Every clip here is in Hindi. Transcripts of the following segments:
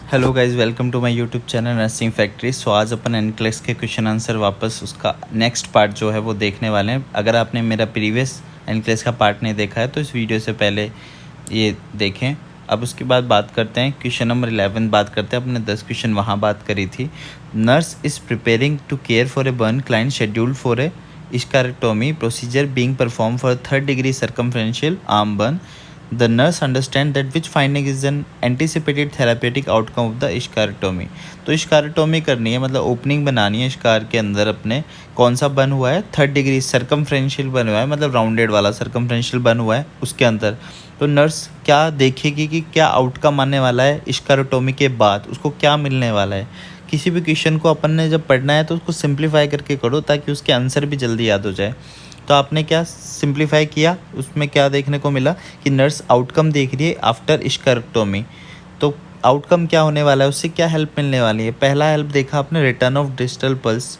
Hello guys, welcome to my YouTube channel nursing factory. So आज अपन एनक्लेक्स के क्वेश्चन आंसर वापस उसका नेक्स्ट पार्ट जो है वो देखने वाले हैं। अगर आपने मेरा प्रीवियस एनक्लेक्स का पार्ट नहीं देखा है तो इस वीडियो से पहले ये देखें। अब उसके बाद बात करते हैं क्वेश्चन नंबर 11 बात करते हैं। अपने 10 क्वेश्चन वहाँ बात करी थी। Nurse is preparing to care for a burn client scheduled for a escharotomy procedure being perform for 3rd degree circumferential arm burn. The nurse understand that which finding is an anticipated therapeutic outcome of the इश्कारेक्टोमी। तो इश्कारेक्टोमी करनी है, मतलब ओपनिंग बनानी है इश्कार के अंदर। अपने कौन सा बन हुआ है? 3rd degree सर्कमफ्रेंशियल बन हुआ है, मतलब राउंडेड वाला सर्कमफ्रेंशियल बन हुआ है उसके अंदर। तो नर्स क्या देखेगी कि क्या आउटकम आने वाला है इश्कारेक्टोमी के बाद, उसको क्या मिलने वाला है। किसी भी क्वेश्चन को अपन ने जब पढ़ना है तो उसको सिंप्लीफाई करके करो ताकि उसके आंसर भी जल्दी याद हो जाए। तो आपने क्या सिंप्लीफाई किया, उसमें क्या देखने को मिला कि नर्स आउटकम देख रही है आफ्टर इश्कारेक्टोमी। तो आउटकम क्या होने वाला है, उससे क्या हेल्प मिलने वाली है। पहला हेल्प देखा आपने, रिटर्न ऑफ डिस्टल पल्स,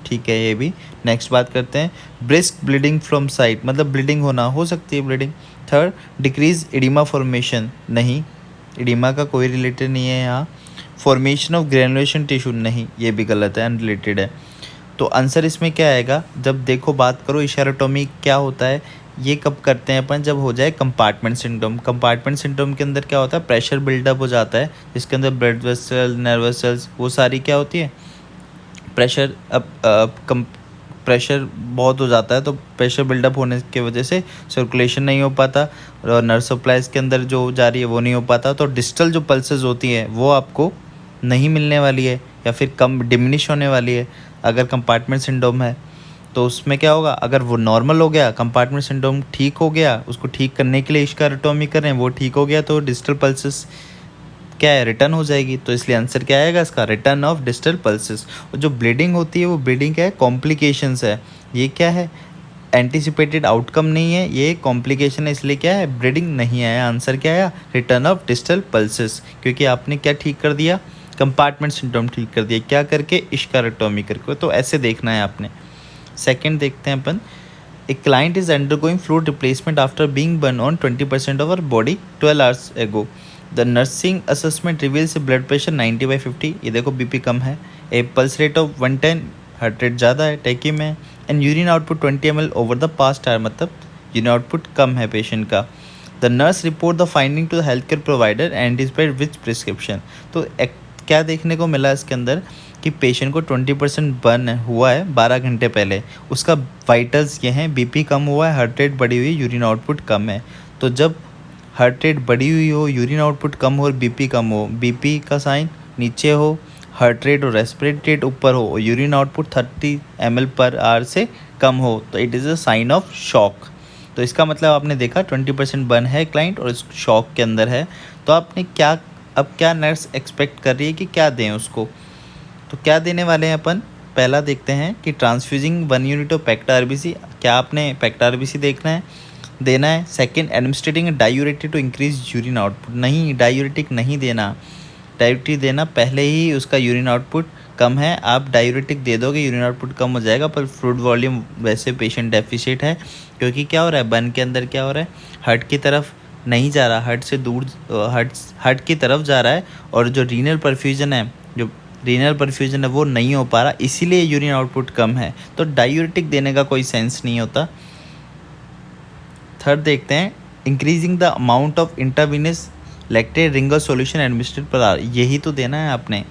ठीक है ये भी। नेक्स्ट बात करते हैं ब्रिस्क ब्लीडिंग फ्रॉम साइट, मतलब ब्लीडिंग होना, हो सकती है bleeding. Third, decrease oedema formation, नहीं, एडिमा का कोई रिलेटेड नहीं है यहाँ। फॉर्मेशन ऑफ ग्रेनुलेशन टिश्यू, नहीं, ये भी गलत है, अनरिलेटेड है। तो आंसर इसमें क्या आएगा, जब देखो बात करो इशारोटोमी क्या होता है, ये कब करते हैं अपन, जब हो जाए कंपार्टमेंट सिंड्रोम। कंपार्टमेंट सिंड्रोम के अंदर क्या होता है, प्रेशर बिल्डअप हो जाता है, जिसके अंदर ब्लड वेसल, नर्व वेसल्स, वो सारी क्या होती है, प्रेशर प्रेशर बहुत हो जाता है। तो प्रेशर बिल्डअप होने की वजह से सर्कुलेशन नहीं हो पाता और नर्व सप्लाईज के अंदर जो जा रही है वो नहीं हो पाता। तो डिस्टल जो पल्सेस होती हैं वो आपको नहीं मिलने वाली है या फिर कम डिमिनिश होने वाली है अगर कंपार्टमेंट सिंड्रोम है। तो उसमें क्या होगा, अगर वो नॉर्मल हो गया, कंपार्टमेंट सिंड्रोम ठीक हो गया, उसको ठीक करने के लिए इश्कारेक्टोमी कर रहे हैं, वो ठीक हो गया, तो डिस्टल पल्सेस क्या है, रिटर्न हो जाएगी। तो इसलिए आंसर क्या आएगा इसका, रिटर्न ऑफ डिस्टल पल्सेस। और जो ब्लीडिंग होती है वो ब्लीडिंग क्या है, कॉम्प्लिकेशंस है। ये क्या है, एंटिसिपेटेड आउटकम नहीं है, ये कॉम्प्लिकेशन है, इसलिए क्या है, ब्लीडिंग नहीं आया। आंसर क्या आया, रिटर्न ऑफ डिस्टल पल्सेस, क्योंकि आपने क्या ठीक कर दिया, कंपार्टमेंट सिंड्रोम ठीक कर दिया, क्या करके, इश्कारेक्टोमी करके। तो ऐसे देखना है आपने। सेकेंड देखते हैं अपन, a client is undergoing fluid replacement after being burn on 20% of our body 12 hours ago. The nursing assessment reveals blood pressure 90/50, ये देखो बीपी कम है। A pulse rate of 110, heart rate ज़्यादा है, टैकी में है। And urine output 20 ml over the past hour, मतलब यूरिन आउटपुट कम है पेशेंट का। The nurse report the finding to the health care provider and despite which prescription. तो क्या देखने को मिला इसके अंदर कि पेशेंट को 20% बर्न हुआ है 12 घंटे पहले, उसका वाइटल्स ये हैं, बीपी कम हुआ है, हार्ट रेट बढ़ी हुई, यूरिन आउटपुट कम है। तो जब हार्ट रेट बढ़ी हुई हो, यूरिन आउटपुट कम हो और बीपी कम हो, बीपी का साइन नीचे हो, हार्ट रेट और रेस्पिरेटरी रेट ऊपर हो और यूरिन आउटपुट 30 ml/h से कम हो, तो it is a sign of shock. तो इसका मतलब आपने देखा 20% बर्न है क्लाइंट और इस शॉक के अंदर है। तो आपने क्या, अब क्या नर्स एक्सपेक्ट कर रही है कि क्या दें उसको। तो क्या देने वाले हैं अपन, पहला देखते हैं कि transfusing 1 unit of packed RBC, क्या आपने पेक्टा आरबीसी देखना है, देना है। Second, administrating diuretic to increase urine output, नहीं, डायूरेटिक नहीं देना। डायूरेटिक देना पहले ही उसका यूरिन आउटपुट कम है, आप डायूरेटिक दे दोगे यूरिन आउटपुट कम हो जाएगा, पर फ्लूइड वॉल्यूम वैसे पेशेंट डेफिशिएट है, क्योंकि क्या हो रहा है, बर्न के अंदर क्या हो रहा है, हार्ट की तरफ नहीं जा रहा, हार्ट से दूर, हार्ट की तरफ जा रहा है, और जो रीनल परफ्यूजन है, जो रीनल परफ्यूजन है वो नहीं हो पा रहा, इसीलिए यूरिन आउटपुट कम है। तो डायूरेटिक देने का कोई सेंस नहीं होता। थर्ड देखते हैं, increasing the amount of intravenous lactate Ringer solution administrate per hour, यही तो देना है आपने।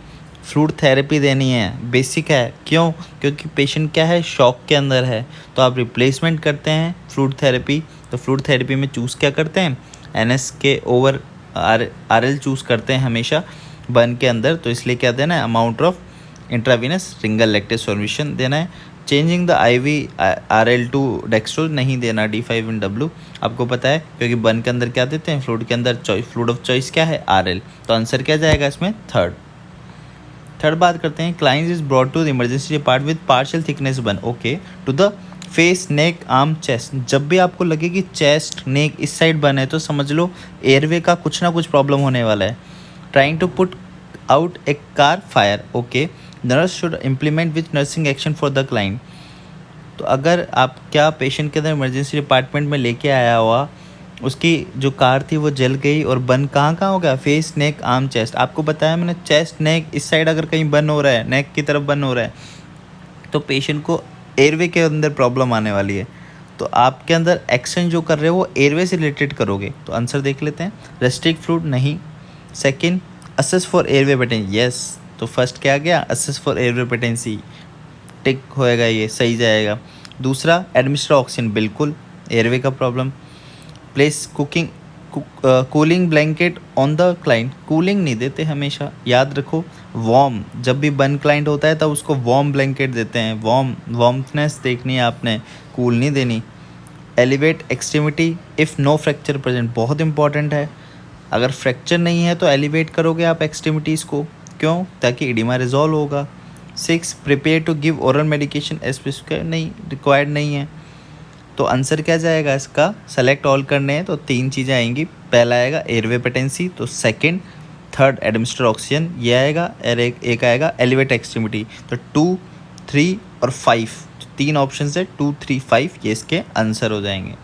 फ्लूइड थेरेपी देनी है, बेसिक है, क्यों, क्योंकि पेशेंट क्या है, शॉक के अंदर है। तो आप रिप्लेसमेंट करते हैं फ्लूइड थेरेपी, तो फ्लूइड थेरेपी में चूज़ क्या करते हैं, NS के ओवर RL चूज़ करते हैं हमेशा बर्न के अंदर। तो इसलिए क्या देना है, amount of intravenous Ringer lactate solution देना है। Changing the IV RL to dextro नहीं देना, D5NW, आपको पता है, क्योंकि बर्न के अंदर क्या देते हैं, फ्लूइड के अंदर फ्लूइड ऑफ चॉइस क्या है, RL। तो आंसर क्या जाएगा इसमें, थर्ड बात करते हैं, client is brought to the emergency depart with partial thickness burn, okay, to the face, neck, arm, chest. जब भी आपको लगे कि चेस्ट, नेक इस साइड बर्न है तो समझ लो एयरवे का कुछ ना कुछ प्रॉब्लम होने वाला है। Trying to put out a car fire, okay, nurse should implement which nursing action for the client. तो अगर आप क्या पेशेंट के अंदर इमरजेंसी डिपार्टमेंट में लेके आया हुआ उसकी जो कार थी वो जल गई और बर्न कहाँ कहाँ हो गया, फेस, नेक, आर्म, चेस्ट। आपको बताया मैंने, चेस्ट, नेक, इस साइड अगर कहीं बर्न हो रहा है, नेक की तरफ बर्न हो रहा है, तो पेशेंट को एयरवे के अंदर प्रॉब्लम आने वाली है। तो आपके अंदर एक्शन जो कर रहे हो वो एयरवे से रिलेटेड करोगे। तो आंसर देख लेते हैं। रेस्ट्रिक्ट फ्लूइड नहीं। Second, assess for airway patency, yes. तो फर्स्ट क्या आ गया, असेस फॉर एयरवे पेटेंसी, टिक होएगा, ये सही जाएगा। दूसरा, एडमिनिस्टर ऑक्सीजन, बिल्कुल एयरवे का problem. Place cooling blanket on the client, cooling नहीं देते हमेशा, याद रखो। वार्म, जब भी बर्न क्लाइंट होता है तब उसको वार्म ब्लैंकेट देते हैं, वार्मनेस देखनी है आपने, कूल नहीं देनी। Elevate extremity if no fracture present, बहुत इंपॉर्टेंट है। अगर फ्रैक्चर नहीं है तो एलिवेट करोगे आप एक्सट्रीमिटीज़ को, क्यों, ताकि इडिमा रिजॉल्व होगा। 6, prepare to give oral medication specific, नहीं, रिक्वायर्ड नहीं है। तो आंसर क्या जाएगा इसका, सेलेक्ट ऑल करने हैं तो 3 चीज़ें आएंगी। पहला आएगा एयरवे पेटेंसी, तो सेकंड, थर्ड एडमिनिस्टर ऑक्सीजन ये आएगा, और एक आएगा एलिवेट एक्सट्रीमिटी। तो 2, 3 और 5, 3 ऑप्शन है, 2, 3, 5 ये इसके आंसर हो जाएंगे।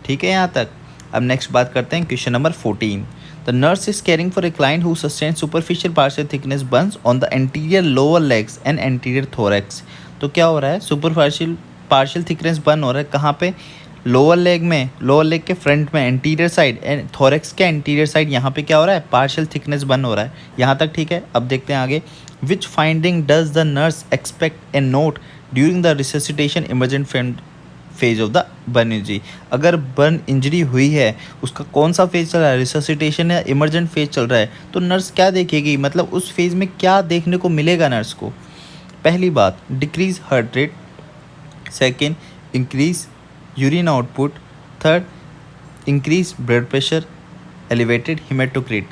ठीक है यहाँ तक। अब नेक्स्ट बात करते हैं question number 14। The nurse is caring for a client who sustain superficial partial thickness Burns on the anterior lower legs and anterior thorax. तो क्या हो रहा है, सुपरफिशियल पार्शियल थिकनेस बर्न हो रहा है कहाँ पे, लोअर लेग में, लोअर लेग के फ्रंट में, एंटीरियर साइड, थोरैक्स के एंटीरियर साइड, यहाँ पे क्या हो रहा है, पार्शियल थिकनेस बर्न हो रहा है। यहाँ तक ठीक है। अब देखते हैं आगे। Which finding does the nurse expect A note during the resuscitation emergent phase of the burn injury. अगर बर्न इंजरी हुई है, उसका कौन सा फेज चल रहा है, रिससिटेशन या इमरजेंट फेज चल रहा है, तो नर्स क्या देखेगी, मतलब उस फेज में क्या देखने को मिलेगा नर्स को। पहली बात, decrease heart rate. Second, increase urine output. Third, increase blood pressure, elevated hematocrit.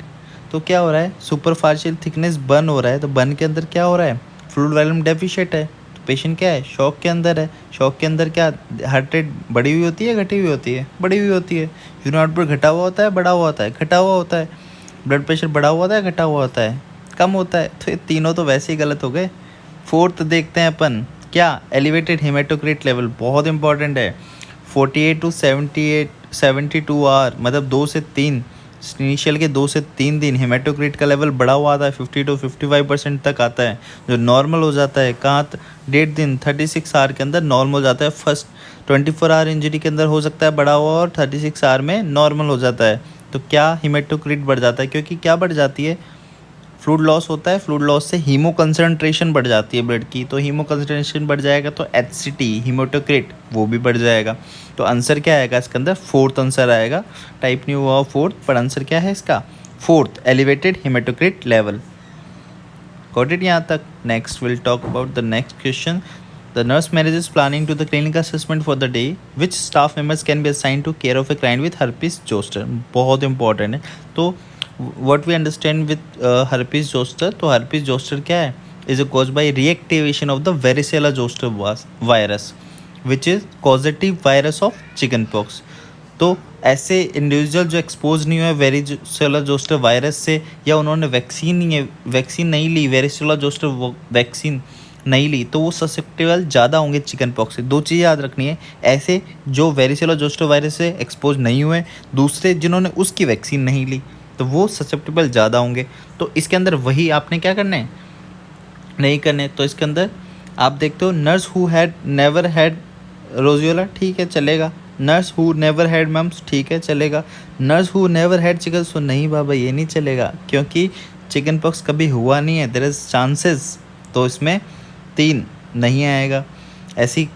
तो क्या हो रहा है, सुपरफिशियल थिकनेस बर्न हो रहा है, तो बर्न के अंदर क्या हो रहा है, फ्लूइड वॉल्यूम डेफिशिएंट है, तो पेशेंट क्या है, शॉक के अंदर है। शॉक के अंदर क्या, हार्ट रेट बढ़ी हुई होती है, घटी हुई होती है, बढ़ी हुई होती है। यूरिन आउटपुट घटा हुआ होता है, बढ़ा हुआ होता है, घटा हुआ होता है। ब्लड प्रेशर बढ़ा हुआ होता है, घटा हुआ होता है, कम होता है। तो ये तीनों तो वैसे ही गलत हो गए। फोर्थ देखते हैं अपन, क्या, एलिवेटेड हिमेटोक्रिट लेवल, बहुत इंपॉर्टेंट है। 48 टू 72 आवर, मतलब 2 से 3, इनिशियल के 2 से 3 दिन हिमेटोक्रिट का लेवल बढ़ा हुआ आता है, 50 टू 55% तक आता है, जो नॉर्मल हो जाता है कहाँ, 1.5 दिन 36 आवर के अंदर नॉर्मल हो जाता है। फर्स्ट 24 आवर इंजरी के अंदर हो सकता है बढ़ा हुआ, और 36 आवर में नॉर्मल हो जाता है। तो क्या हिमेटोक्रिट बढ़ जाता है, क्योंकि क्या बढ़ जाती है, फ्लूइड लॉस होता है, फ्लूइड लॉस से हीमो कंसनट्रेशन बढ़ जाती है ब्लड की, तो हीमो कंसनट्रेशन बढ़ जाएगा तो HCT हिमेटोक्रिट वो भी बढ़ जाएगा। तो आंसर क्या आएगा इसके अंदर, फोर्थ आंसर आएगा। टाइप नहीं हुआ फोर्थ, पर आंसर क्या है इसका, fourth, elevated hematocrit level. Got it यहाँ तक। Next will talk about the next question. The nurse manages planning to the clinic assessment for the day, which staff members can be assign to care of a client with herpes zoster, बहुत इंपॉर्टेंट है। तो what we understand with herpes zoster, तो herpes zoster क्या है, is caused by reactivation of the varicella zoster virus which is causative virus of chickenpox। तो ऐसे इंडिविजुअल जो एक्सपोज नहीं हुए वेरिसेला जोस्टर वायरस से, या उन्होंने वैक्सीन नहीं ली, वेरिसेला जोस्टर वैक्सीन नहीं ली, तो वो ससेप्टेबल ज़्यादा होंगे चिकन पॉक्स से। 2 चीज़ याद रखनी है, ऐसे जो वेरिसेला जोस्टर वायरस से एक्सपोज नहीं हुए, दूसरे जिन्होंने उसकी वैक्सीन नहीं ली, तो वो ससेप्टेबल ज़्यादा होंगे। तो इसके अंदर वही आपने क्या करना है, नहीं करने। तो इसके अंदर आप देखते हो, nurse who had never had roseola, ठीक है चलेगा। Nurse who never had mumps, ठीक है चलेगा। Nurse who never had chicken, so नहीं बाबा ये नहीं चलेगा, क्योंकि चिकन पॉक्स कभी हुआ नहीं है, देयर इज चांसेस। तो इसमें 3 नहीं आएगा। ऐसी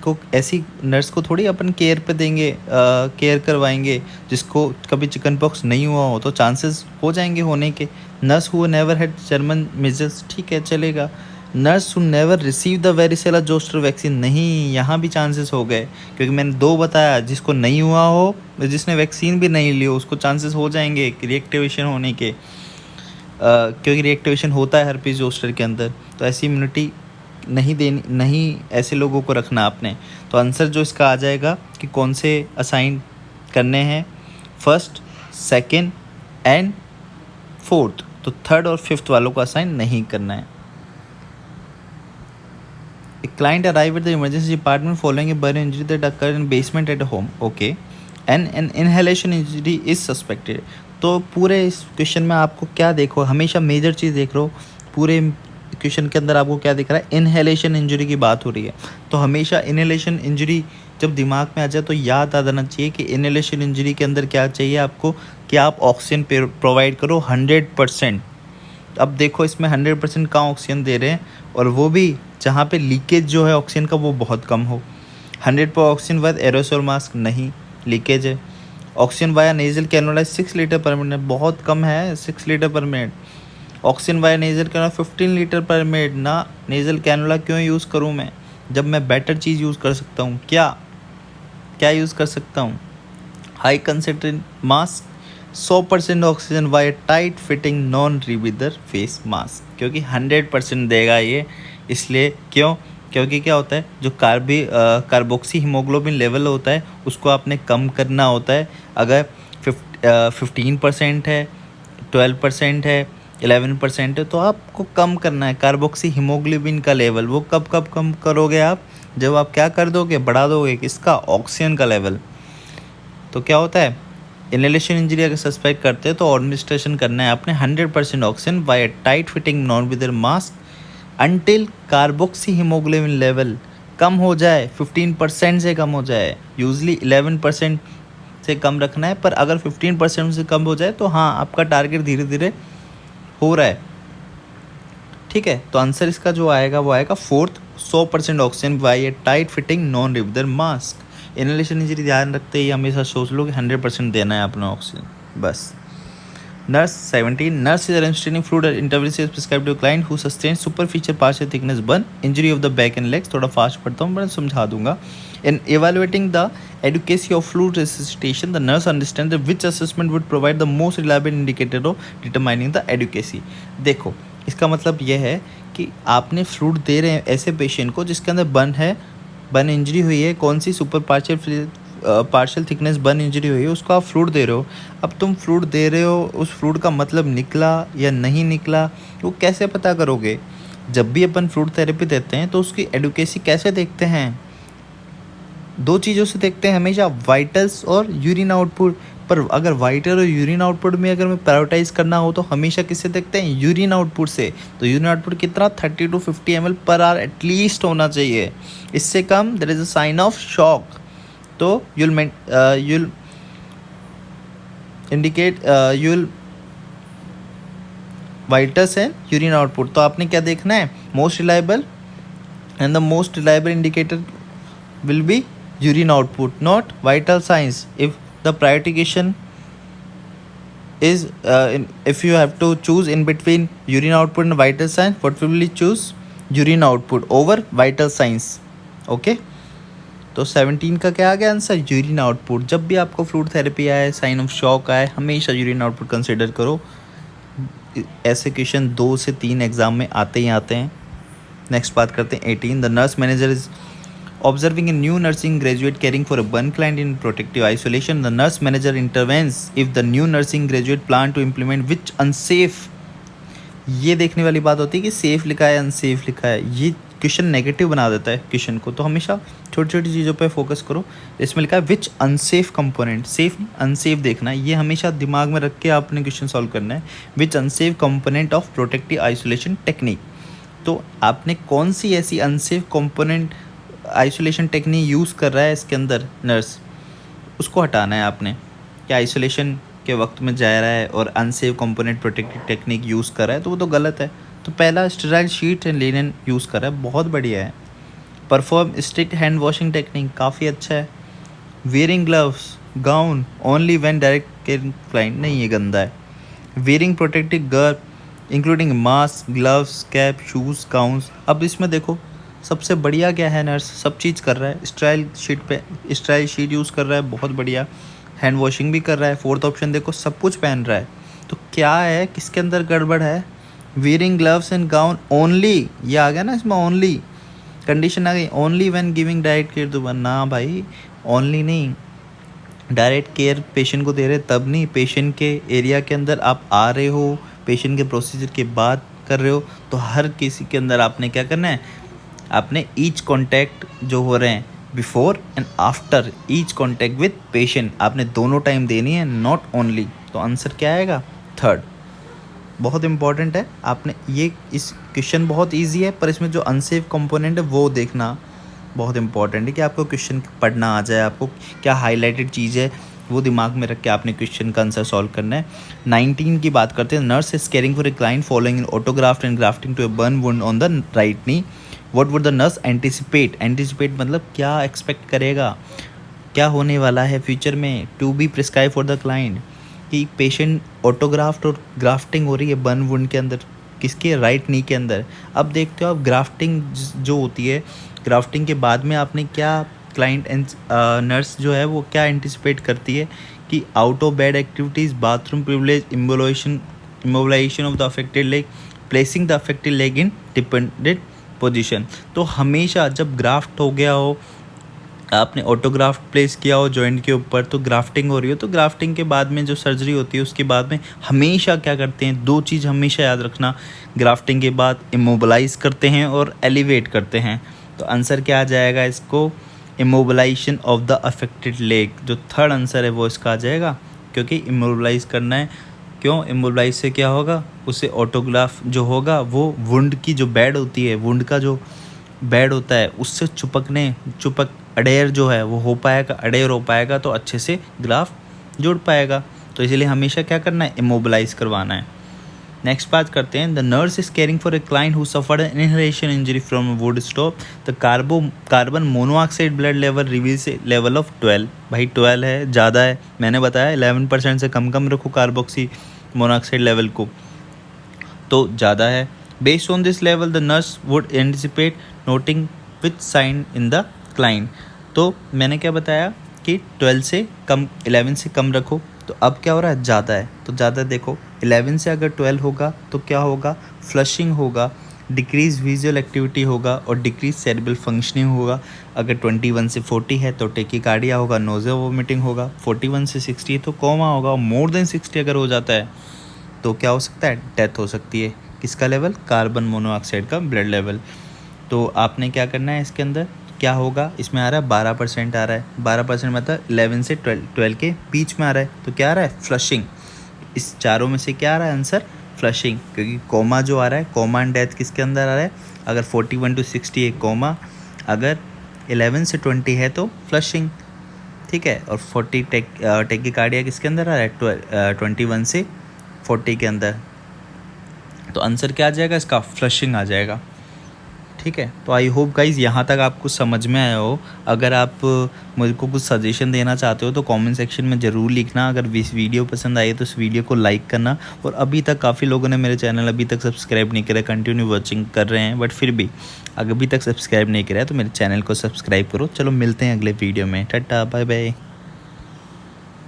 नर्स को थोड़ी अपन केयर पे देंगे, केयर करवाएंगे जिसको कभी चिकन पॉक्स नहीं हुआ हो, तो चांसेस हो जाएंगे होने के। Nurse who never had German measles, ठीक है चलेगा। Nurse who never receive the varicella zoster vaccine, नहीं, यहाँ भी चांसेस हो गए, क्योंकि मैंने 2 बताया, जिसको नहीं हुआ हो, जिसने वैक्सीन भी नहीं ली हो, उसको चांसेस हो जाएंगे रिएक्टिवेशन होने के, क्योंकि रिएक्टिवेशन होता है हर्पीस जोस्टर के अंदर। तो ऐसी इम्यूनिटी नहीं देनी, नहीं ऐसे लोगों को रखना आपने। तो आंसर जो इसका आ जाएगा कि कौन से असाइन करने हैं, फर्स्ट, सेकंड एंड फोर्थ। तो थर्ड और फिफ्थ वालों को असाइन नहीं करना है। A client arrived at the emergency department following a burn injury that occurred in basement at home. Okay. An inhalation injury is suspected. तो पूरे इस क्वेश्चन में आपको क्या देखो, हमेशा मेजर चीज़ देख लो, पूरे क्वेश्चन के अंदर आपको क्या दिख रहा है, इनहेलेशन इंजरी की बात हो रही है। तो हमेशा इनहेलेशन इंजरी जब दिमाग में आ जाए तो याद आ जाना चाहिए कि इनहेलेशन इंजरी के अंदर क्या चाहिए आपको, कि आप ऑक्सीजन प्रोवाइड करो 100%। अब देखो इसमें 100% कहाँ ऑक्सीजन दे रहे हैं, और वो भी जहाँ पे लीकेज जो है ऑक्सीजन का वो बहुत कम हो। 100 पर ऑक्सीजन वाया एरोसोल मास्क नहीं, लीकेज है। Oxygen via nasal cannula 6 litre पर मिनट, बहुत कम है 6 लीटर पर minute. Oxygen via nasal cannula 15 litre पर मिनट ना, नेजल कैनुला क्यों यूज़ करूँ मैं जब मैं बेटर चीज़ यूज़ कर सकता हूँ। क्या यूज़ कर सकता हूँ, high concentrate mask 100% oxygen via tight fitting non rebreather face mask, क्योंकि 100% देगा ये। इसलिए क्योंकि क्या होता है, जो कार्बोक्सी हीमोग्लोबिन लेवल होता है उसको आपने कम करना होता है। अगर 15% है, 12% है, 11% है, तो आपको कम करना है कार्बोक्सी हीमोग्लोबिन का लेवल। वो कब कम करोगे आप, जब आप क्या कर दोगे, बढ़ा दोगे किसका, ऑक्सीजन का लेवल। तो क्या होता है, इनहेलेशन इंजरी अगर सस्पेक्ट करते हैं तो एडमिनिस्ट्रेशन करना है आपने 100% oxygen via tight fitting non breather mask until carboxyhemoglobin level कम हो जाए, 15% से कम हो जाए। यूजली 11% से कम रखना है, पर अगर 15% से कम हो जाए तो हाँ, आपका टारगेट धीरे धीरे हो रहा है। ठीक है, तो आंसर इसका जो आएगा वो आएगा fourth, 100% oxygen via tight fitting non breather mask. Inhalation injury ध्यान रखते ही हमेशा सोच लो कि 100% देना है अपना ऑक्सीजन, बस। Nurse 17, nurse is administering fluid intervention is prescribed to a client who sustains superficial partial thickness burn injury of the back and legs। थोड़ा फास्ट पढ़ता हूँ, मैं समझा दूंगा। In evaluating the adequacy of fluid resuscitation, the nurse understands that which assessment would provide the most reliable indicator of determining the adequacy। देखो, इसका मतलब यह है कि आपने फ्लूइड दे रहे हैं ऐसे पेशेंट को जिसके अंदर बर्न इंजरी हुई है, कौन सी super partial thickness burn injury हुई है, उसको आप फ्लूइड दे रहे हो। अब तुम फ्लूइड दे रहे हो, उस फ्लूइड का मतलब निकला या नहीं निकला वो कैसे पता करोगे। जब भी अपन फ्लूइड थेरेपी देते हैं तो उसकी एडुकेसी कैसे देखते हैं, 2 चीज़ों से देखते हैं हमेशा, वाइटल्स और यूरिन आउटपुट। पर अगर वाइटल और यूरिन आउटपुट में अगर मैं प्रायोरिटाइज करना हो तो हमेशा किससे देखते हैं, यूरिन आउटपुट से। तो यूरिन आउटपुट कितना, 30 to 50 ml पर आवर एटलीस्ट होना चाहिए। इससे कम there is a sign of shock. तो you'll indicate you'll vitals and urine output। तो आपने क्या देखना है, most reliable and the most reliable indicator will be urine output, not vital signs। if the prioritization is if you have to choose in between urine output and vital signs, what will you choose, urine output over vital signs। okay, तो 17 का क्या आ गया आंसर, यूरिन आउटपुट। जब भी आपको फ्लूइड थेरेपी आए, साइन ऑफ शॉक आए, हमेशा यूरिन आउटपुट कंसिडर करो। ऐसे क्वेश्चन 2 से 3 एग्जाम में आते ही आते हैं। नेक्स्ट बात करते हैं 18, the nurse manager is observing a new nursing graduate caring for a burn client in protective isolation. The nurse manager intervenes if the new nursing graduate plan to implement which unsafe. ये देखने वाली बात होती है कि सेफ लिखा है अनसेफ लिखा है, ये क्वेश्चन नेगेटिव बना देता है क्वेश्चन को। तो हमेशा छोटी छोटी चीज़ों पे फोकस करो। इसमें लिखा है विच अनसेफ कंपोनेंट, सेफ नहीं अनसेफ देखना है, ये हमेशा दिमाग में रख के आपने क्वेश्चन सॉल्व करना है। Which unsafe component of protective isolation technique, तो आपने कौन सी ऐसी unsafe component isolation technique use कर रहा है इसके अंदर नर्स, उसको हटाना है आपने। क्या आइसोलेशन के वक्त में जा रहा है और unsafe component protective technique use कर रहा है, तो वो तो गलत है। तो पहला sterile sheet and linen use कर रहा है, बहुत बढ़िया है। Perform strict hand washing technique, काफ़ी अच्छा है। Wearing gloves gown only when direct caring client, नहीं ये गंदा है। वेयरिंग प्रोटेक्टिव गर्व including mask gloves cap shoes gowns. अब इसमें देखो सबसे बढ़िया क्या है, नर्स सब चीज़ कर रहा है, स्टेराइल शीट पे स्टेराइल शीट यूज़ कर रहा है, बहुत बढ़िया। हैंड वॉशिंग भी कर रहा है। फोर्थ ऑप्शन देखो सब कुछ पहन रहा है, तो क्या है किसके अंदर गड़बड़ है। Wearing gloves and gown only, ये आ गया ना इसमें, ओनली कंडीशन आ गई, only when giving direct care to burn. ना भाई, ओनली नहीं, डायरेक्ट केयर पेशेंट को दे रहे तब नहीं, पेशेंट के एरिया के अंदर आप आ रहे हो, पेशेंट के प्रोसीजर के बाद कर रहे हो, तो हर किसी के अंदर आपने क्या करना है, आपने ईच कॉन्टैक्ट जो हो रहे हैं before and after each contact with patient, आपने दोनों टाइम देनी है, नॉट ओनली। तो आंसर क्या आएगा? थर्ड। बहुत इंपॉर्टेंट है, आपने ये इस क्वेश्चन बहुत इजी है, पर इसमें जो अनसेफ कंपोनेंट है वो देखना बहुत इंपॉर्टेंट है कि आपको क्वेश्चन पढ़ना आ जाए, आपको क्या हाईलाइटेड चीज़ है वो दिमाग में रख के आपने क्वेश्चन का आंसर सॉल्व करना है। 19 की बात करते हैं। Nurse is caring for a client following in autograft and grafting to a burn wound on the right knee, what would the nurse anticipate? Anticipate मतलब क्या एक्सपेक्ट करेगा, क्या होने वाला है फ्यूचर में, to be prescribe for the client, कि पेशेंट ऑटोग्राफ्ट और ग्राफ्टिंग हो रही है बर्न वुंड के अंदर, किसके? राइट नी के अंदर। अब देखते हो आप ग्राफ्टिंग जो होती है, ग्राफ्टिंग के बाद में आपने क्या क्लाइंट एंड नर्स जो है वो क्या एंटिसिपेट करती है कि out of bed activities, bathroom privilege, immobilization of the affected leg, placing the affected leg in dependent position. तो हमेशा जब ग्राफ्ट हो गया हो, आपने ऑटोग्राफ्ट प्लेस किया हो जॉइंट के ऊपर, तो ग्राफ्टिंग हो रही हो, तो ग्राफ्टिंग के बाद में जो सर्जरी होती है उसके बाद में हमेशा क्या करते हैं, दो चीज़ हमेशा याद रखना, ग्राफ्टिंग के बाद इमोबलाइज करते हैं और एलिवेट करते हैं। तो आंसर क्या आ जाएगा इसको? Immobilisation of the affected leg, जो थर्ड आंसर है वो इसका आ जाएगा, क्योंकि इमोबलाइज करना है। क्यों? इमोबलाइज से क्या होगा, उससे ऑटोग्राफ जो होगा वो वुंड की जो बेड होती है, वुंड का जो बेड होता है उससे चुपक अडेयर जो है वो हो पाएगा, अडेयर हो पाएगा, तो अच्छे से ग्राफ जुड़ पाएगा। तो इसीलिए हमेशा क्या करना है? इमोबलाइज करवाना है। नेक्स्ट बात करते हैं। The nurse is caring for a client who suffered an inhalation injury from wood stove, the carbon monoxide blood level reveals a level of 12। भाई 12 है, ज़्यादा है, मैंने बताया 11% से कम रखो कार्बोक्सी मोनोऑक्साइड लेवल को, तो ज़्यादा है। Based on this level the nurse would anticipate noting with sign in the client. तो मैंने क्या बताया कि 12 से कम, 11 से कम रखो। तो अब क्या हो रहा है? ज़्यादा है, तो ज़्यादा देखो 11 से अगर 12 होगा तो क्या होगा? फ्लशिंग होगा, डिक्रीज विजुअल एक्टिविटी होगा और डिक्रीज सेरेब्रल फंक्शनिंग होगा। अगर 21 से 40 है तो टेकिकार्डिया होगा, नोज़िया वोमिटिंग होगा। 41 से 60 है तो कोमा होगा, और मोर देन 60 अगर हो जाता है तो क्या हो सकता है? डेथ हो सकती है। किसका लेवल? कार्बन मोनोऑक्साइड का ब्लड लेवल। तो आपने क्या करना है, इसके अंदर क्या होगा? इसमें आ रहा है 12% आ रहा है, 12% मतलब 11 से 12 के बीच में आ रहा है, तो क्या आ रहा है? फ्लशिंग। इस चारों में से क्या आ रहा है आंसर? फ्लशिंग, क्योंकि कोमा जो आ रहा है, कोमा एंड डेथ किसके अंदर आ रहा है? अगर 41 to 60 है कोमा, अगर 11 से 20 है तो फ्लशिंग, ठीक है। और 40 टेकिकार्डिया किसके अंदर आ रहा है? 21 से 40 के अंदर। तो आंसर क्या आ जाएगा इसका? फ्लशिंग आ जाएगा, ठीक है। तो आई होप गाइज़ यहाँ तक आपको समझ में आया हो। अगर आप मुझे को कुछ सजेशन देना चाहते हो तो कमेंट सेक्शन में ज़रूर लिखना। अगर इस वीडियो पसंद आई तो इस वीडियो को लाइक करना। और अभी तक काफ़ी लोगों ने मेरे चैनल अभी तक सब्सक्राइब नहीं करा, कंटिन्यू वॉचिंग कर रहे हैं, बट फिर भी अगर अभी तक सब्सक्राइब नहीं करा है तो मेरे चैनल को सब्सक्राइब करो। चलो मिलते हैं अगले वीडियो में, टाटा बाय बाय।